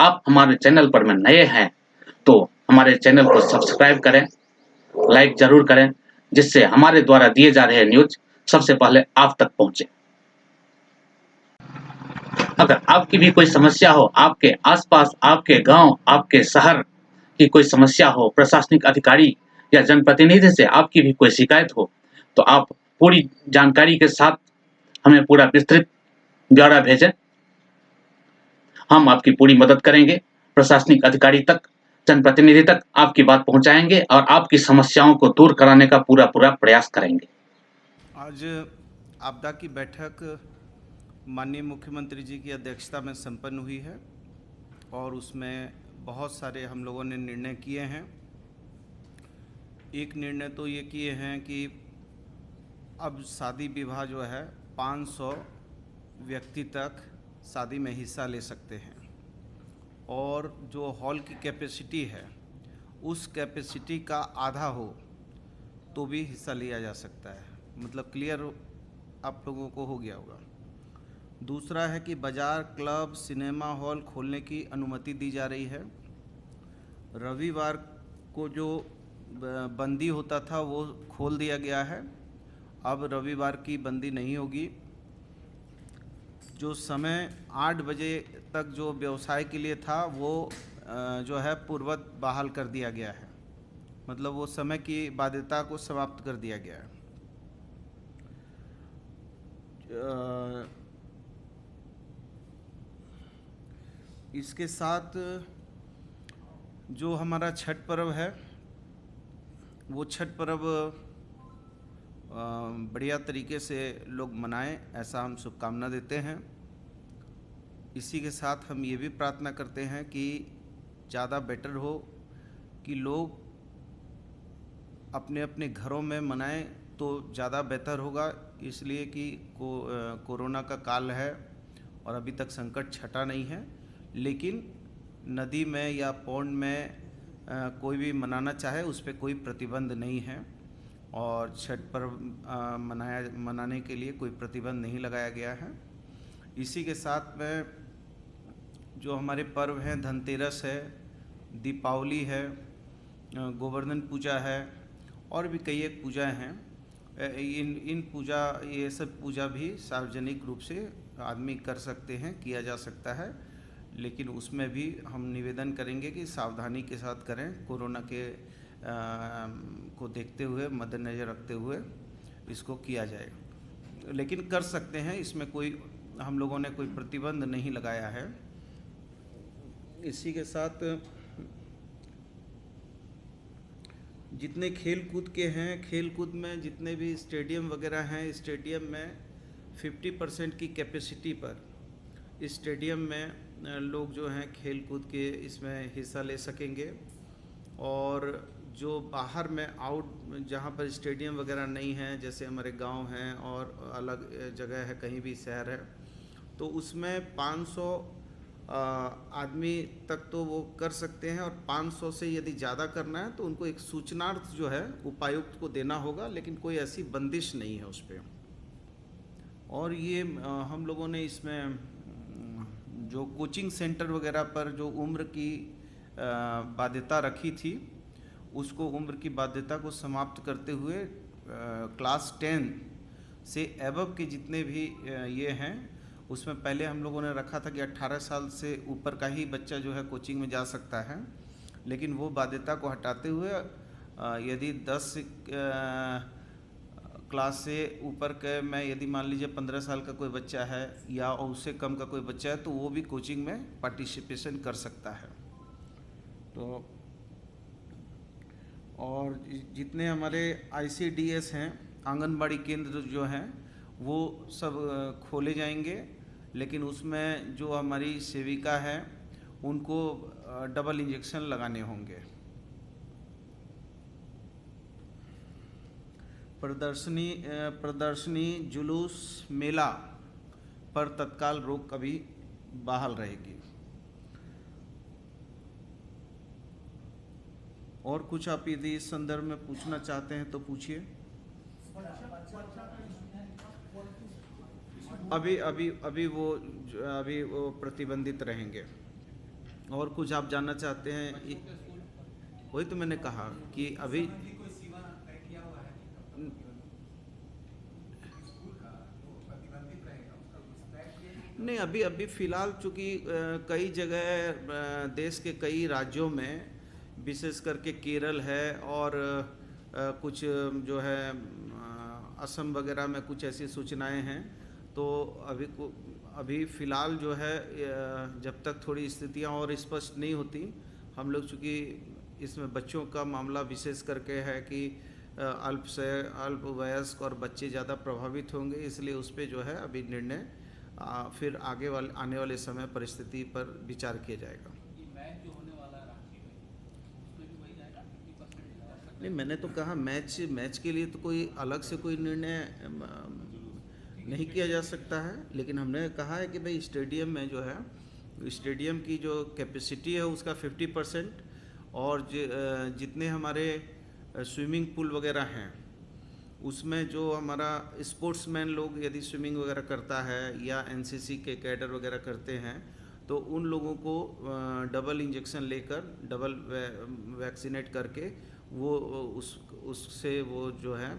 आप हमारे चैनल पर में नए हैं, तो हमारे चैनल को सब्सक्राइब करें, लाइक ज़रूर करें, जिससे हमारे द्वारा दिए जा रहे न्यूज़ सबसे पहले आप तक पहुँचे। अगर आपकी भी कोई समस्या हो, आपके आस-पास, आपके गाँव, आपके शहर की कोई समस्या हो, प्रशासनिक अधिकारी या जनप्रतिनिधि से आपकी भी कोई शिकायत हो, तो आप पूरी जानकारी के साथ हमें पूरा विस्तृत ब्यौरा भेजें। हम आपकी पूरी मदद करेंगे, प्रशासनिक अधिकारी तक, जनप्रतिनिधि तक आपकी बात पहुँचाएँगे और आपकी समस्याओं को दूर कराने का पूरा-पूरा प्रयास करेंगे। आज आपदा की बैठक माननीय मुख्यमंत्री जी की अध्यक्षता में संपन्न हुई है और उसमें बहुत सारे हम लोगों ने निर्णय किए हैं। एक निर्णय तो ये किए हैं कि अब शादी विवाह जो है 500 व्यक्ति तक शादी में हिस्सा ले सकते हैं और जो हॉल की कैपेसिटी है उस कैपेसिटी का आधा हो तो भी हिस्सा लिया जा सकता है। मतलब क्लियर आप लोगों को हो गया होगा। दूसरा है कि बाज़ार, क्लब, सिनेमा हॉल खोलने की अनुमति दी जा रही है। रविवार को जो बंदी होता था वो खोल दिया गया है, अब रविवार की बंदी नहीं होगी। जो समय 8 बजे तक जो व्यवसाय के लिए था वो जो है पूर्ववत बहाल कर दिया गया है, मतलब वो समय की बाध्यता को समाप्त कर दिया गया है। इसके साथ जो हमारा छठ पर्व है वो छठ पर्व बढ़िया तरीके से लोग मनाएं, ऐसा हम शुभकामना देते हैं। इसी के साथ हम ये भी प्रार्थना करते हैं कि ज़्यादा बेटर हो कि लोग अपने अपने घरों में मनाएं तो ज़्यादा बेहतर होगा, इसलिए कि कोरोना का काल है और अभी तक संकट छटा नहीं है। लेकिन नदी में या पौंड में कोई भी मनाना चाहे उस पर कोई प्रतिबंध नहीं है और छठ पर्व मनाने के लिए कोई प्रतिबंध नहीं लगाया गया है। इसी के साथ में जो हमारे पर्व हैं, धनतेरस है, दीपावली है, गोवर्धन पूजा है और भी कई एक पूजाएँ हैं। ये सब पूजा भी सार्वजनिक रूप से आदमी कर सकते हैं, किया जा सकता है, लेकिन उसमें भी हम निवेदन करेंगे कि सावधानी के साथ करें, कोरोना के को देखते हुए, मद्देनज़र रखते हुए इसको किया जाएगा। लेकिन कर सकते हैं, इसमें कोई हम लोगों ने कोई प्रतिबंध नहीं लगाया है। इसी के साथ जितने खेल कूद के हैं, खेल कूद में जितने भी स्टेडियम वगैरह हैं, स्टेडियम में 50% की कैपेसिटी पर स्टेडियम में लोग जो हैं खेल कूद के इसमें हिस्सा ले सकेंगे और जो बाहर में जहाँ पर स्टेडियम वगैरह नहीं है, जैसे हमारे गांव हैं और अलग जगह है, कहीं भी शहर है, तो उसमें 500 आदमी तक तो वो कर सकते हैं और 500 से यदि ज़्यादा करना है तो उनको एक सूचनार्थ जो है उपायुक्त को देना होगा, लेकिन कोई ऐसी बंदिश नहीं है उस पर। और ये हम लोगों ने इसमें जो कोचिंग सेंटर वगैरह पर जो उम्र की बाध्यता रखी थी, उसको उम्र की बाध्यता को समाप्त करते हुए क्लास 10 से एबव के जितने भी ये हैं, उसमें पहले हम लोगों ने रखा था कि 18 साल से ऊपर का ही बच्चा जो है कोचिंग में जा सकता है, लेकिन वो बाध्यता को हटाते हुए यदि 10 क्लास से ऊपर के में यदि मान लीजिए 15 साल का कोई बच्चा है या उससे कम का कोई बच्चा है तो वो भी कोचिंग में पार्टिसिपेशन कर सकता है। तो और जितने हमारे ICDS हैं, आंगनबाड़ी केंद्र जो हैं, वो सब खोले जाएंगे, लेकिन उसमें जो हमारी सेविका है उनको डबल इंजेक्शन लगाने होंगे। प्रदर्शनी, जुलूस, मेला पर तत्काल रोक अभी बहाल रहेगी। और कुछ आप यदि इस संदर्भ में पूछना चाहते हैं तो पूछिए। अभी वो प्रतिबंधित रहेंगे। और कुछ आप जानना चाहते हैं? वही तो मैंने कहा कि अभी नहीं, अभी अभी फ़िलहाल चूँकि कई जगह देश के कई राज्यों में, विशेष करके केरल है और कुछ जो है असम वगैरह में कुछ ऐसी सूचनाएं हैं। तो अभी फ़िलहाल जो है जब तक थोड़ी स्थितियां और स्पष्ट नहीं होती, हम लोग चूँकि इसमें बच्चों का मामला विशेष करके है कि अल्पवयस्क और बच्चे ज़्यादा प्रभावित होंगे, इसलिए उस पर जो है अभी निर्णय फिर आने वाले समय परिस्थिति पर विचार किया जाएगा। मैच जो होने वाला है रांची में, उसमें भी वही जाएगा 50%? नहीं, मैंने तो कहा मैच के लिए तो कोई अलग से कोई निर्णय नहीं किया जा सकता है, लेकिन हमने कहा है कि भाई स्टेडियम में जो है, स्टेडियम की जो कैपेसिटी है उसका 50% और जितने हमारे स्विमिंग पूल वगैरह हैं उसमें जो हमारा स्पोर्ट्समैन लोग यदि स्विमिंग वगैरह करता है या एनसीसी के कैडर वगैरह करते हैं, तो उन लोगों को डबल इंजेक्शन लेकर, डबल वैक्सीनेट करके वो उससे वो जो है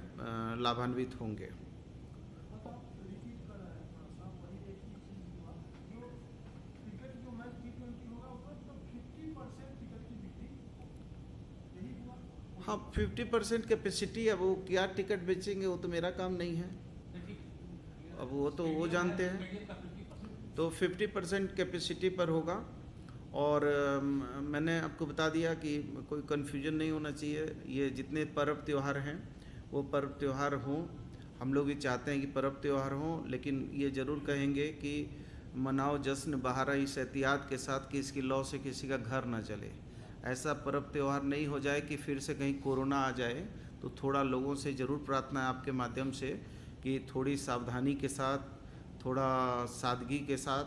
लाभान्वित होंगे। हाँ, 50% कैपेसिटी है, वो क्या टिकट बेचेंगे वो तो मेरा काम नहीं है, अब वो तो वो जानते हैं। तो 50% कैपेसिटी पर होगा और मैंने आपको बता दिया कि कोई कन्फ्यूजन नहीं होना चाहिए। ये जितने पर्व त्यौहार हैं वो पर्व त्यौहार हों, हम लोग भी चाहते हैं कि पर्व त्यौहार हों, लेकिन ये ज़रूर कहेंगे कि मनाओ जश्न बहारा इस एहतियात के साथ कि इसकी लौ से किसी का घर ना चले। ऐसा पर्व त्यौहार नहीं हो जाए कि फिर से कहीं कोरोना आ जाए। तो थोड़ा लोगों से ज़रूर प्रार्थना है आपके माध्यम से कि थोड़ी सावधानी के साथ, थोड़ा सादगी के साथ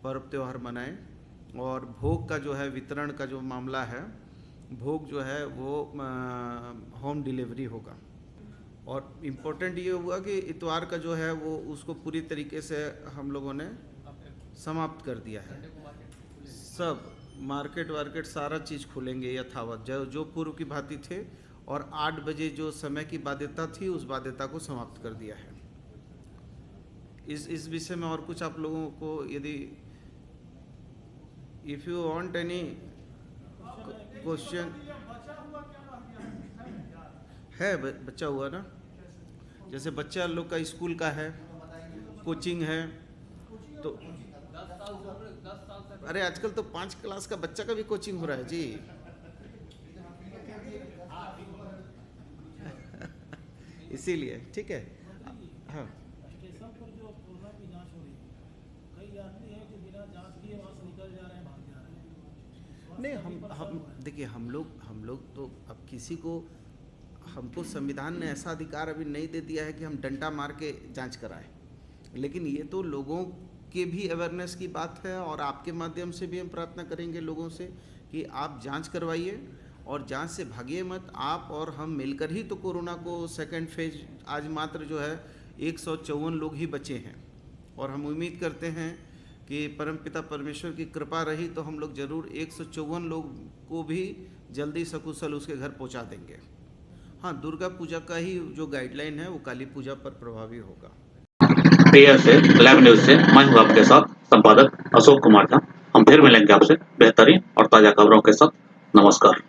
पर्व त्यौहार मनाएं। और भोग का जो है वितरण का जो मामला है, भोग जो है वो होम डिलीवरी होगा। और इम्पोर्टेंट ये हुआ कि इतवार का जो है वो उसको पूरी तरीके से हम लोगों ने समाप्त कर दिया है। सब मार्केट वार्केट सारा चीज़ खुलेंगे यथावत, जो पूर्व की भांति थे, और 8 बजे जो समय की बाध्यता थी उस बाध्यता को समाप्त कर दिया है। इस विषय में और कुछ आप लोगों को यदि if you want any question है, बच्चा हुआ ना, जैसे बच्चा लोग का स्कूल का है, कोचिंग है, तो 10 साल तक अरे आजकल तो 5 क्लास का बच्चा का भी कोचिंग हो रहा है जी। इसीलिए ठीक है। हाँ, स्टेशन पर जो कोरोना की जांच हो रही है, कई यात्री हैं जो बिना जांच किए वहाँ से निकल जा रहे हैं, भाग जा रहे हैं। नहीं, हम देखिए, हम लोग तो अब किसी को, हमको संविधान ने ऐसा अधिकार अभी नहीं दे दिया है कि हम डंडा मार के जांच कराएं, लेकिन ये तो लोगों के भी अवेयरनेस की बात है और आपके माध्यम से भी हम प्रार्थना करेंगे लोगों से कि आप जांच करवाइए और जांच से भागिए मत। आप और हम मिलकर ही तो कोरोना को सेकंड फेज, आज मात्र जो है 154 लोग ही बचे हैं, और हम उम्मीद करते हैं कि परमपिता परमेश्वर की कृपा रही तो हम लोग ज़रूर 154 लोग को भी जल्दी सकुशल उसके घर पहुंचा देंगे। हाँ, दुर्गा पूजा का ही जो गाइडलाइन है वो काली पूजा पर प्रभावी होगा। पेयर से लाइव न्यूज से मैं हूं आपके साथ संपादक अशोक कुमार झा। हम फिर मिलेंगे आपसे बेहतरीन और ताजा खबरों के साथ। नमस्कार।